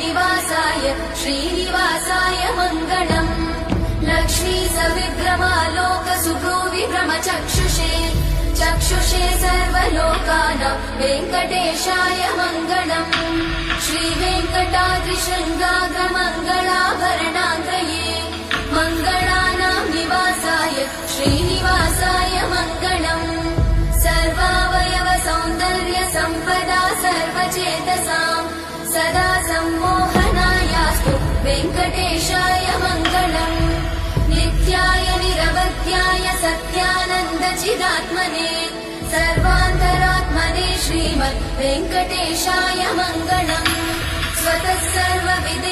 निवासाय श्रीनिवासाय मङ्गलम् लक्ष्मी सविभ्रमालोक सुभ्रूविभ्रमचक्षुषे चक्षुषे सर्वलोकानां वेङ्कटेशाय मङ्गलम् श्रीवेङ्कटाद्रिशृङ्गाग्रमङ्गलाभरणाङ्गये मङ्गलानां निवासाय श्रीनिवासाय मङ्गलम् सर्वावयव सौन्दर्य सम्पदा सर्वचेतसां सदा सम्मोहनायास्तु वेङ्कटेशाय मङ्गलम् नित्याय निरवध्याय सत्यानन्दचिदात्मने सर्वान्तरात्मने श्रीमद् वेङ्कटेशाय मङ्गलम् स्वतः सर्वविदे